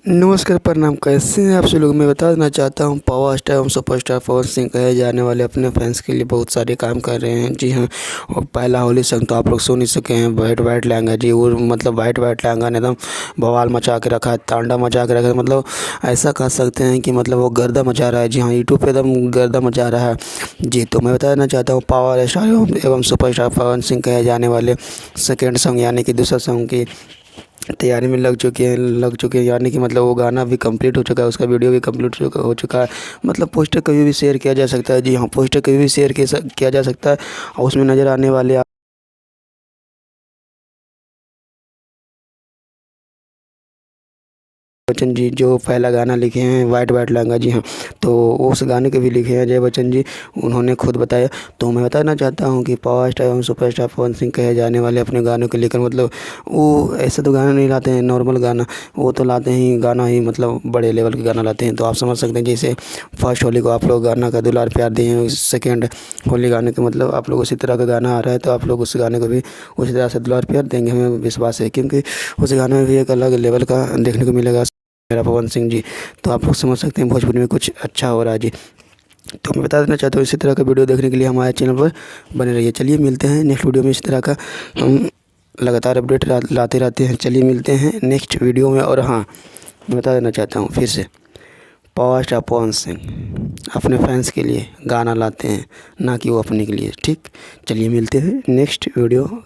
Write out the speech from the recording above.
नमस्कार, प्रणाम। कैसे हैं आप सब लोग। मैं बता देना चाहता हूँ, पावर स्टार एवं सुपरस्टार पवन सिंह कहे जाने वाले अपने फैंस के लिए बहुत सारे काम कर रहे हैं। जी हाँ, और पहला होली सॉन्ग तो आप लोग सुन ही सके हैं, वाइट वाइट लहंगा। जी वो मतलब वाइट वाइट लहंगा ने एकदम बवाल मचा के रखा है, तांडव मचा के रखा है। मतलब ऐसा कह सकते हैं कि मतलब वो गर्दा मचा रहा है। जी हाँ, यूट्यूब पे एकदम गर्दा मचा रहा है। जी तो मैं बता देना चाहता हूँ, पावर स्टार एवं सुपरस्टार पवन सिंह कहे जाने वाले सेकेंड सॉन्ग यानी कि दूसरा सॉन्ग की तैयारी में लग चुके हैं यानी कि मतलब वो गाना भी कंप्लीट हो चुका है, उसका वीडियो भी कंप्लीट हो चुका है। मतलब पोस्टर कभी भी शेयर किया जा सकता है। जी हाँ, पोस्टर कभी भी शेयर किया जा सकता है और उसमें नज़र आने वाले बच्चन जी जो पहला गाना लिखे हैं वाइट वाइट लहंगा। जी हाँ, तो उस गाने के भी लिखे हैं जय बच्चन जी, उन्होंने खुद बताया। तो मैं बताना चाहता हूँ कि पावर स्टार एवं सुपरस्टार पवन सिंह कहे जाने वाले अपने गानों को लेकर मतलब वो ऐसा तो गाना नहीं लाते हैं नॉर्मल गाना, वो तो लाते हैं गाना ही मतलब बड़े लेवल के गाना लाते हैं। तो आप समझ सकते हैं, जैसे फर्स्ट होली को आप लोग गाना का दुलार प्यार दिए हैं, सेकेंड होली गाने के मतलब आप लोग उसी तरह का गाना आ रहा है, तो आप लोग उस गाने को भी उसी तरह से दुलार प्यार देंगे, हमें विश्वास है। क्योंकि उस गाने में भी एक अलग लेवल का देखने को मिलेगा मेरा पवन सिंह जी। तो आप लोग समझ सकते हैं भोजपुरी में कुछ अच्छा हो रहा है जी। तो मैं बता देना चाहता हूँ, इसी तरह का वीडियो देखने के लिए हमारे चैनल पर बने रहिए। चलिए मिलते हैं नेक्स्ट वीडियो में। इस तरह का हम लगातार अपडेट लाते रहते हैं। चलिए मिलते हैं नेक्स्ट वीडियो में। और हाँ, मैं बता देना चाहता हूँ फिर से, पावर स्टार पवन सिंह अपने फैंस के लिए गाना लाते हैं, ना कि वो अपने के लिए। ठीक, चलिए मिलते हैं नेक्स्ट वीडियो